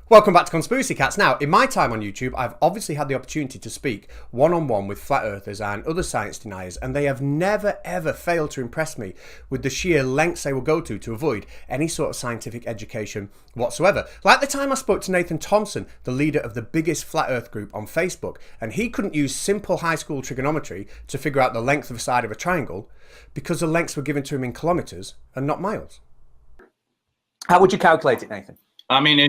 Welcome back to Conspiracy Cats. Now, in my time on YouTube, I've obviously had the opportunity to speak one-on-one with flat earthers and other science deniers, and they have never ever failed to impress me with the sheer lengths they will go to avoid any sort of scientific education whatsoever. Like the time I spoke to Nathan Thompson, the leader of the biggest flat earth group on Facebook, and he couldn't use simple high school trigonometry to figure out the length of a side of a triangle because the lengths were given to him in kilometres and not miles. How would you calculate it, Nathan? I mean,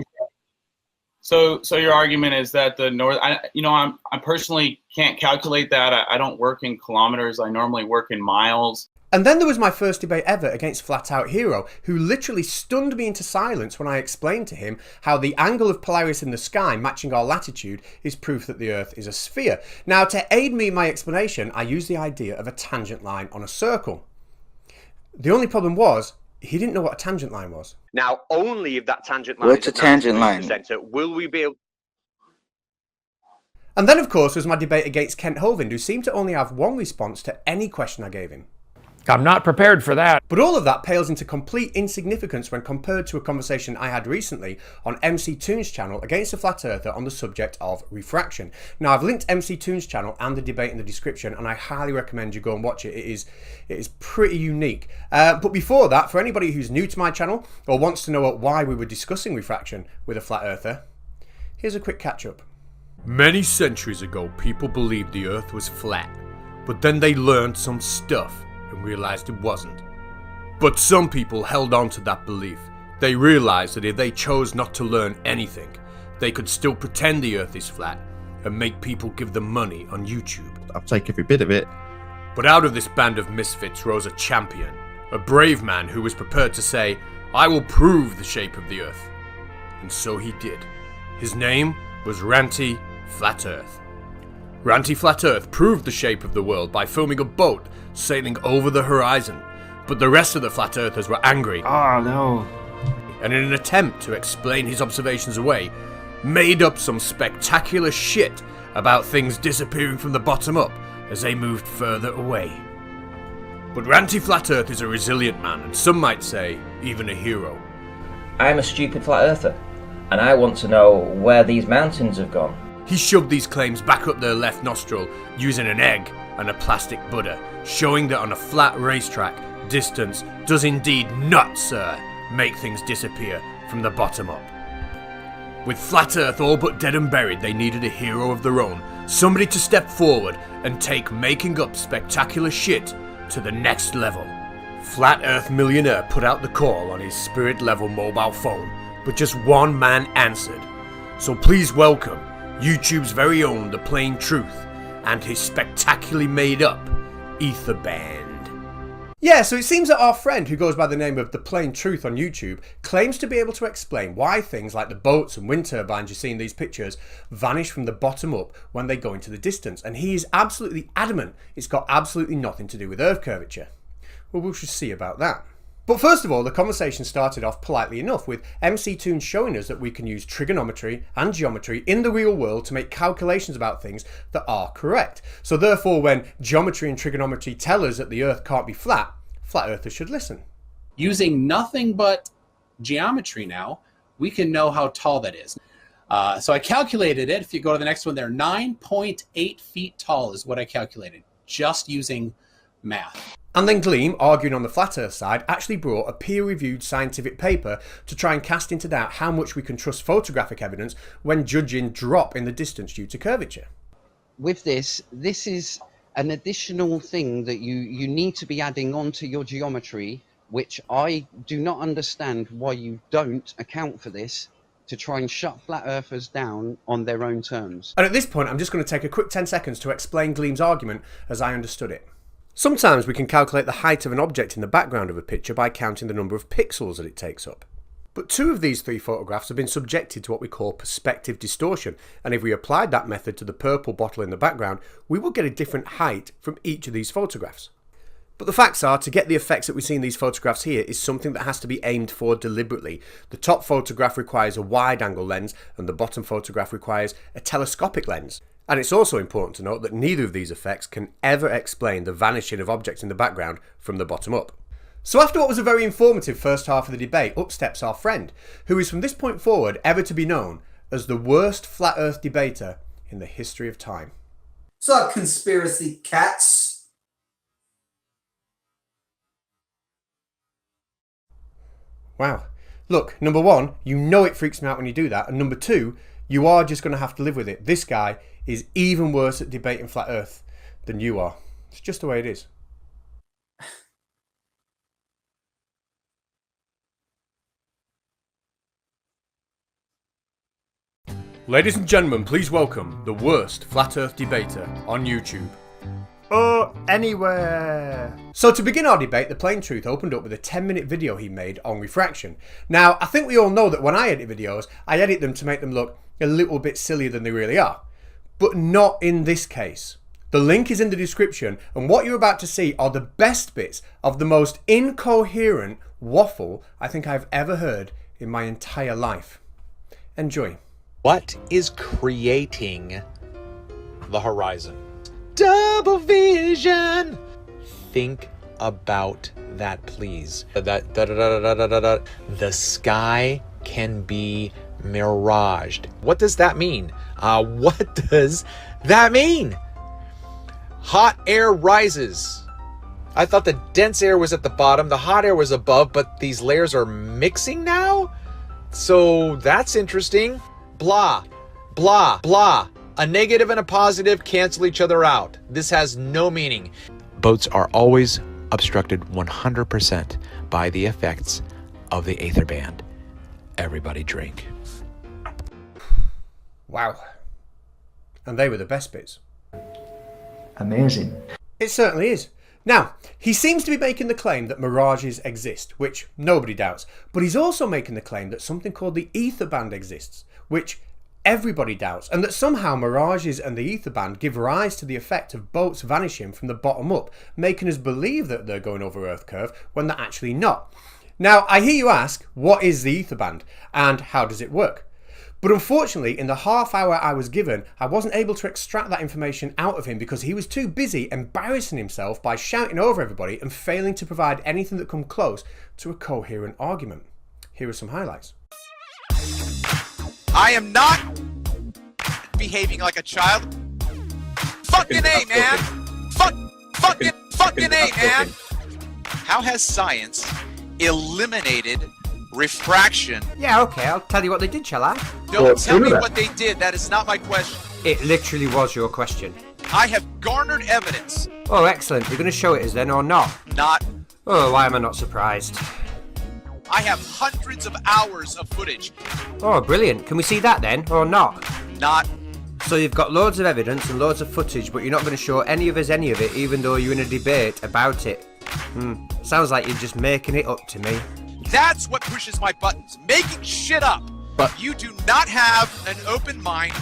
so your argument is that the north, I personally can't calculate that. I don't work in kilometers. I normally work in miles. And then there was my first debate ever against Flat Out Hero, who literally stunned me into silence when I explained to him how the angle of Polaris in the sky matching our latitude is proof that the Earth is a sphere. Now, to aid me in my explanation, I used the idea of a tangent line on a circle. The only problem was, he didn't know what a tangent line was. Now, only if that tangent line What's a tangent line? Center, will we be able... And then, of course, was my debate against Kent Hovind, who seemed to only have one response to any question I gave him. I'm not prepared for that. But all of that pales into complete insignificance when compared to a conversation I had recently on McToons' channel against a flat earther on the subject of refraction. Now, I've linked McToons' channel and the debate in the description, and I highly recommend you go and watch it. It is pretty unique. But before that, for anybody who's new to my channel or wants to know why we were discussing refraction with a flat earther, here's a quick catch-up. Many centuries ago, people believed the Earth was flat, but then they learned some stuff and realized it wasn't. But some people held on to that belief. They realized that if they chose not to learn anything, they could still pretend the Earth is flat and make people give them money on YouTube. I'll take every bit of it. But out of this band of misfits rose a champion, a brave man who was prepared to say, "I will prove the shape of the Earth." And so he did. His name was Ranty Flat Earth. Ranty Flat Earth proved the shape of the world by filming a boat sailing over the horizon, but the rest of the flat earthers were angry. Oh no. And in an attempt to explain his observations away, made up some spectacular shit about things disappearing from the bottom up as they moved further away. But Ranty Flat Earth is a resilient man, and some might say, even a hero. I'm a stupid flat earther, and I want to know where these mountains have gone. He shoved these claims back up their left nostril using an egg and a plastic Buddha, showing that on a flat racetrack, distance does indeed not, sir, make things disappear from the bottom up. With Flat Earth all but dead and buried, they needed a hero of their own, somebody to step forward and take making up spectacular shit to the next level. Flat Earth millionaire put out the call on his spirit level mobile phone, but just one man answered. So please welcome YouTube's very own The Plain Truth and his spectacularly made up Ether Band. Yeah, so it seems that our friend, who goes by the name of The Plain Truth on YouTube, claims to be able to explain why things like the boats and wind turbines you see in these pictures vanish from the bottom up when they go into the distance, and he is absolutely adamant it's got absolutely nothing to do with Earth curvature. Well, we'll just see about that. But first of all, the conversation started off politely enough with McToons showing us that we can use trigonometry and geometry in the real world to make calculations about things that are correct. So therefore, when geometry and trigonometry tell us that the Earth can't be flat, flat earthers should listen. Using nothing but geometry now, we can know how tall that is. So I calculated it. If you go to the next one there, 9.8 feet tall is what I calculated, just using math. And then Gleam, arguing on the flat earth side, actually brought a peer-reviewed scientific paper to try and cast into doubt how much we can trust photographic evidence when judging drop in the distance due to curvature. With this is an additional thing that you need to be adding onto your geometry, which I do not understand why you don't account for this to try and shut flat earthers down on their own terms. And at this point, I'm just going to take a quick 10 seconds to explain Gleam's argument as I understood it. Sometimes we can calculate the height of an object in the background of a picture by counting the number of pixels that it takes up. But two of these three photographs have been subjected to what we call perspective distortion, and if we applied that method to the purple bottle in the background, we would get a different height from each of these photographs. But the facts are, to get the effects that we see in these photographs here is something that has to be aimed for deliberately. The top photograph requires a wide-angle lens, and the bottom photograph requires a telescopic lens. And it's also important to note that neither of these effects can ever explain the vanishing of objects in the background from the bottom up. So after what was a very informative first half of the debate, up steps our friend, who is from this point forward ever to be known as the worst flat earth debater in the history of time. What's up, conspiracy cats? Wow. Look, number one, you know it freaks me out when you do that, and number two, you are just going to have to live with it. This guy is even worse at debating flat earth than you are. It's just the way it is. Ladies and gentlemen, please welcome the worst flat earth debater on YouTube. Or anywhere. So to begin our debate, The Plain Truth opened up with a 10-minute video he made on refraction. Now, I think we all know that when I edit videos, I edit them to make them look a little bit sillier than they really are. But not in this case. The link is in the description, and what you're about to see are the best bits of the most incoherent waffle I think I've ever heard in my entire life. Enjoy. What is creating the horizon? Double vision! Think about that, please. The sky can be miraged. What does that mean? What does that mean? Hot air rises. I thought the dense air was at the bottom, the hot air was above, but these layers are mixing now? So that's interesting. Blah, blah, blah. A negative and a positive cancel each other out. This has no meaning. Boats are always obstructed 100% by the effects of the aether band. Everybody drink. Wow. And they were the best bits. Amazing. It certainly is. Now, he seems to be making the claim that mirages exist, which nobody doubts, but he's also making the claim that something called the aether band exists, which everybody doubts, and that somehow mirages and the aether band give rise to the effect of boats vanishing from the bottom up, making us believe that they're going over Earth curve when they're actually not. Now, I hear you ask, what is the aether band and how does it work? But unfortunately, in the half hour I was given, I wasn't able to extract that information out of him because he was too busy embarrassing himself by shouting over everybody and failing to provide anything that come close to a coherent argument. Here are some highlights. I am not behaving like a child. Fucking A, man. Fucking A, man. How has science eliminated refraction? Yeah, okay, I'll tell you what they did, shall I? Don't tell me what they did. That is not my question. It literally was your question. I have garnered evidence. Oh, excellent. You're going to show it us then, or not? Not. Oh, why am I not surprised? I have hundreds of hours of footage. Oh, brilliant. Can we see that then, or not? Not. So you've got loads of evidence and loads of footage, but you're not going to show any of us any of it, even though you're in a debate about it. Sounds like you're just making it up to me. That's what pushes my buttons. Making shit up. But you do not have an open mind.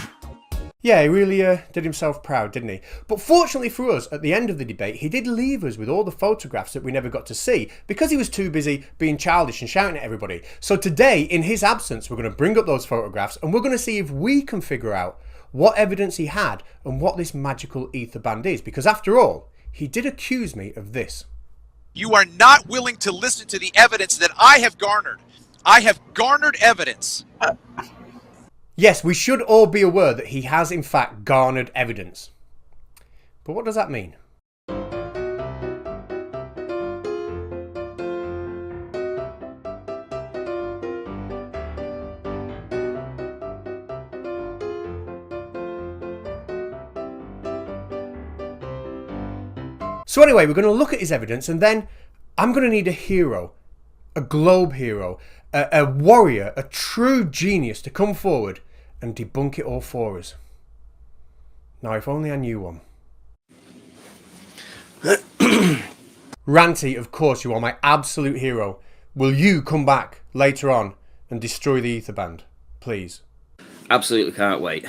Yeah, he really did himself proud, didn't he? But fortunately for us, at the end of the debate, he did leave us with all the photographs that we never got to see because he was too busy being childish and shouting at everybody. So today, in his absence, we're going to bring up those photographs and we're going to see if we can figure out what evidence he had and what this magical aether band is. Because after all, he did accuse me of this. You are not willing to listen to the evidence that I have garnered. I have garnered evidence. Yes, we should all be aware that he has in fact garnered evidence. But what does that mean? So anyway, we're going to look at his evidence and then I'm going to need a hero, a globe hero, a warrior, a true genius to come forward and debunk it all for us. Now, if only I knew one. Ranty, of course you are my absolute hero. Will you come back later on and destroy the aether band, please? Absolutely can't wait.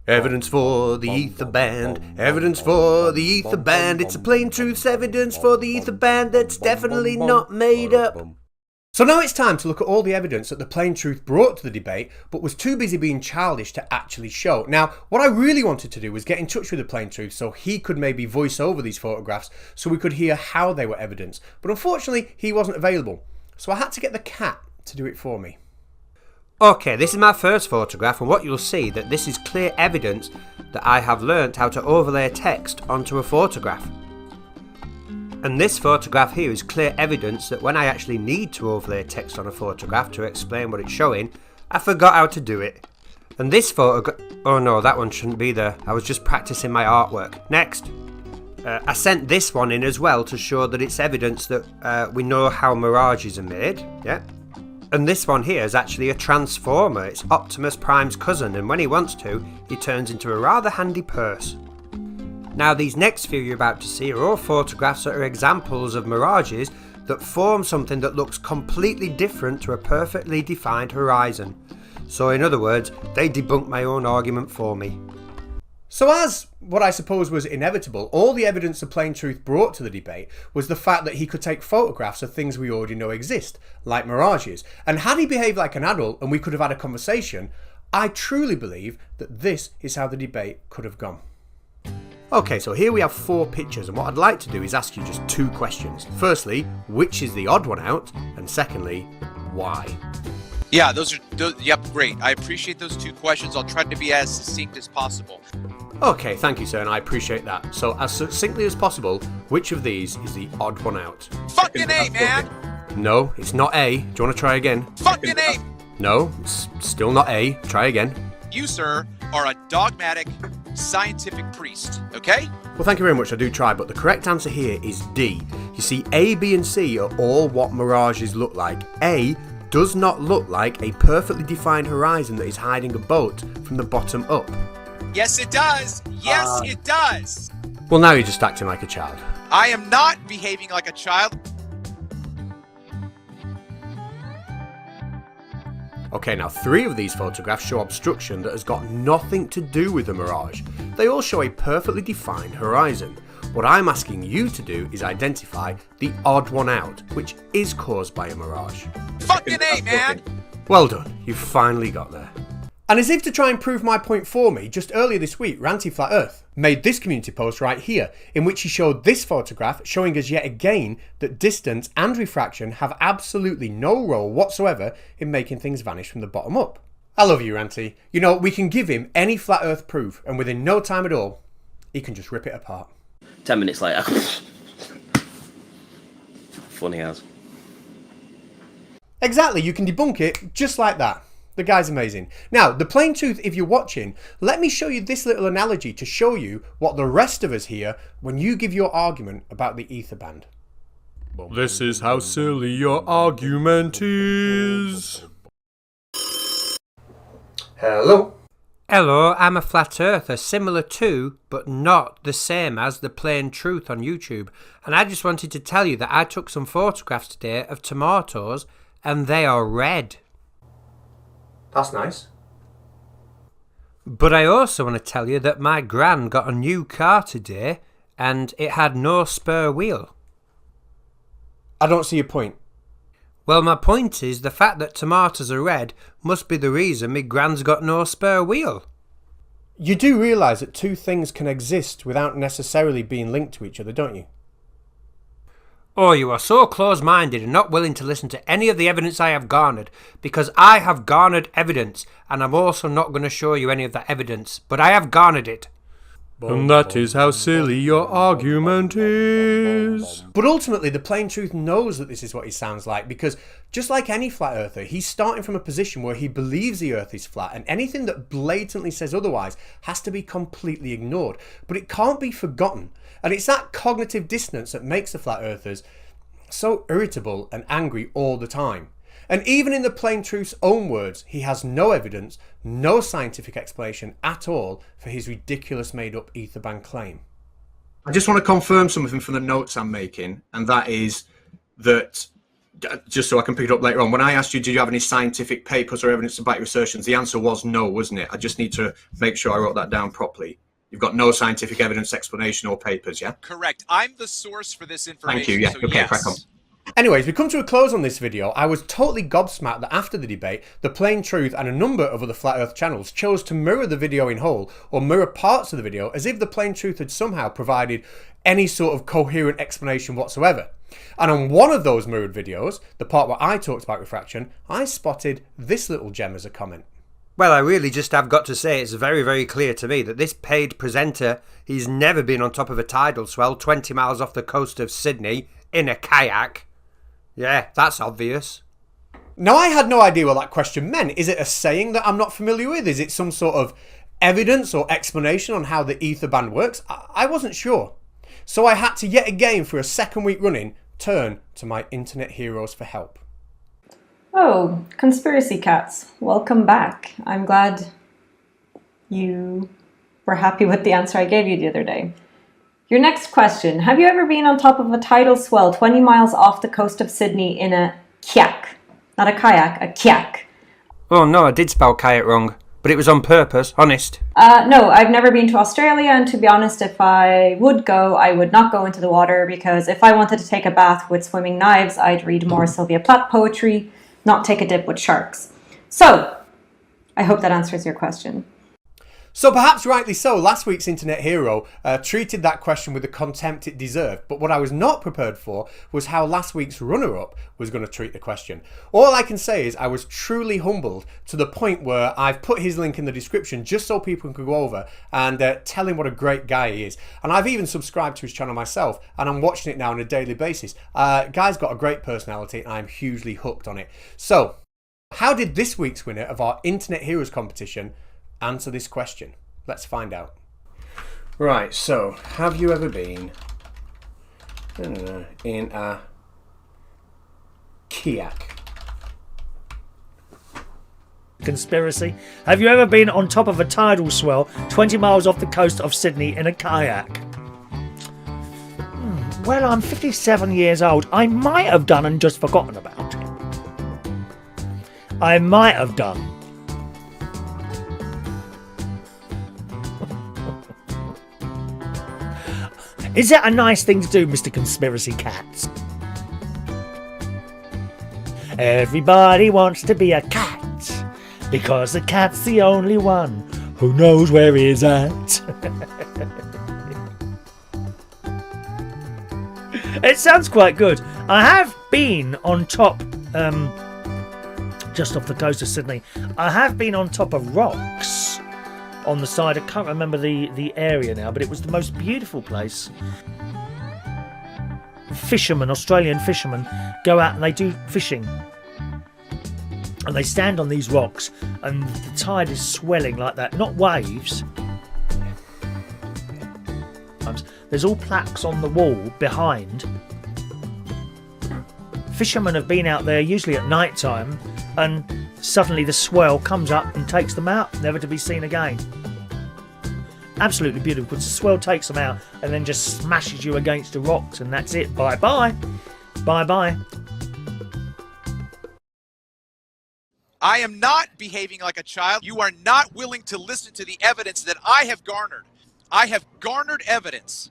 Evidence for the aether band, evidence for the aether band. It's a plain truth's evidence for the aether band that's definitely not made up. So now it's time to look at all the evidence that the plain truth brought to the debate, but was too busy being childish to actually show. Now, what I really wanted to do was get in touch with the plain truth so he could maybe voice over these photographs so we could hear how they were evidence. But unfortunately, he wasn't available. So I had to get the cat to do it for me. Okay, this is my first photograph, and what you'll see that this is clear evidence that I have learnt how to overlay text onto a photograph. And this photograph here is clear evidence that when I actually need to overlay text on a photograph to explain what it's showing, I forgot how to do it. And this photograph... Oh no, that one shouldn't be there. I was just practicing my artwork. Next. I sent this one in as well to show that it's evidence that we know how mirages are made. Yeah. And this one here is actually a transformer. It's Optimus Prime's cousin, and when he wants to, he turns into a rather handy purse. Now these next few you're about to see are all photographs that are examples of mirages that form something that looks completely different to a perfectly defined horizon. So in other words, they debunk my own argument for me. So as what I suppose was inevitable, all the evidence the plain truth brought to the debate was the fact that he could take photographs of things we already know exist, like mirages. And had he behaved like an adult and we could have had a conversation, I truly believe that this is how the debate could have gone. Okay, so here we have 4 pictures, and what I'd like to do is ask you just 2 questions. Firstly, which is the odd one out? And secondly, why? Yeah, yep, great. I appreciate those 2 questions. I'll try to be as succinct as possible. Okay, thank you, sir, and I appreciate that. So, as succinctly as possible, which of these is the odd one out? Fucking A, man! No, it's not A. Do you want to try again? Fucking A! No, it's still not A. Try again. You, sir, are a dogmatic scientific priest, okay? Well, thank you very much. I do try, but the correct answer here is D. You see, A, B, and C are all what mirages look like. A does not look like a perfectly defined horizon that is hiding a boat from the bottom up. Yes, it does! Yes, it does! Well, now you're just acting like a child. I am not behaving like a child. Okay, now 3 of these photographs show obstruction that has got nothing to do with the mirage. They all show a perfectly defined horizon. What I'm asking you to do is identify the odd one out, which is caused by a mirage. Fucking A, man! Well done, you've finally got there. And as if to try and prove my point for me, just earlier this week, Ranty Flat Earth made this community post right here, in which he showed this photograph showing us yet again that distance and refraction have absolutely no role whatsoever in making things vanish from the bottom up. I love you, Ranty. You know, we can give him any Flat Earth proof, and within no time at all, he can just rip it apart. 10 minutes later. Funny as. Exactly, you can debunk it just like that. The guy's amazing. Now, the plain truth, if you're watching, let me show you this little analogy to show you what the rest of us hear when you give your argument about the ether band. This is how silly your argument is. Hello? Hello, I'm a flat earther, similar to, but not the same as, the plain truth on YouTube. And I just wanted to tell you that I took some photographs today of tomatoes, and they are red. That's nice. But I also want to tell you that my gran got a new car today and it had no spare wheel. I don't see your point. Well, my point is the fact that tomatoes are red must be the reason my gran's got no spare wheel. You do realise that 2 things can exist without necessarily being linked to each other, don't you? Oh, you are so close-minded and not willing to listen to any of the evidence I have garnered, because I have garnered evidence, and I'm also not going to show you any of that evidence, but I have garnered it. And that is how silly your argument is. But ultimately, the plain truth knows that this is what he sounds like, because just like any flat earther, he's starting from a position where he believes the earth is flat, and anything that blatantly says otherwise has to be completely ignored. But it can't be forgotten. And it's that cognitive dissonance that makes the flat earthers so irritable and angry all the time. And even in the plain truth's own words, he has no evidence, no scientific explanation at all for his ridiculous made-up ether band claim. I just want to confirm something from the notes I'm making, and that is that, just so I can pick it up later on, when I asked you, did you have any scientific papers or evidence to back your assertions, the answer was no, wasn't it? I just need to make sure I wrote that down properly. You've got no scientific evidence, explanation, or papers, yeah? Correct. I'm the source for this information. Thank you, yeah. So okay, yes. crack on. Anyways, we come to a close on this video. I was totally gobsmacked that after the debate, The Plain Truth and a number of other Flat Earth channels chose to mirror the video in whole, or mirror parts of the video, as if The Plain Truth had somehow provided any sort of coherent explanation whatsoever. And on one of those mirrored videos, the part where I talked about refraction, I spotted this little gem as a comment. Well, I really just have got to say it's very, very clear to me that this paid presenter, he's never been on top of a tidal swell 20 miles off the coast of Sydney in a kayak. Yeah, that's obvious. Now, I had no idea what that question meant. Is it a saying that I'm not familiar with? Is it some sort of evidence or explanation on how the ether band works? I wasn't sure. So I had to yet again, for a second week running, turn to my internet heroes for help. Oh, conspiracy cats, welcome back. I'm glad you were happy with the answer I gave you the other day. Your next question, have you ever been on top of a tidal swell 20 miles off the coast of Sydney in a kayak? Not a kayak, a kayak. Oh no, I did spell kayak wrong, but it was on purpose, honest. No, I've never been to Australia, and to be honest, if I would go, I would not go into the water, because if I wanted to take a bath with swimming knives, I'd read more Sylvia Plath poetry, not take a dip with sharks. So, I hope that answers your question. So perhaps rightly so, last week's internet hero treated that question with the contempt it deserved, but what I was not prepared for was how last week's runner-up was going to treat the question. All I can say is I was truly humbled to the point where I've put his link in the description just so people can go over and tell him what a great guy he is. And I've even subscribed to his channel myself, and I'm watching it now on a daily basis. Guy's got a great personality, and I'm hugely hooked on it. So, how did this week's winner of our Internet Heroes competition answer this question? Let's find out. Right, so have you ever been in a kayak? Conspiracy. Have you ever been on top of a tidal swell 20 miles off the coast of Sydney in a kayak? Well, I'm 57 years old. I might have done and just forgotten about it. I might have done. Is that a nice thing to do, Mr. Conspiracy Cats? Everybody wants to be a cat, because the cat's the only one who knows where he's at. It sounds quite good. I have been on top, just off the coast of Sydney, I have been on top of rocks on the side. I can't remember the area now, but it was the most beautiful place. Fishermen, Australian fishermen, go out and they do fishing. And they stand on these rocks and the tide is swelling like that. Not waves. There's all plaques on the wall behind. Fishermen have been out there usually at night time, and suddenly the swell comes up and takes them out, never to be seen again. Absolutely beautiful, because the swell takes them out and then just smashes you against the rocks, and that's it. Bye bye. Bye bye. I am not behaving like a child. You are not willing to listen to the evidence that I have garnered. I have garnered evidence.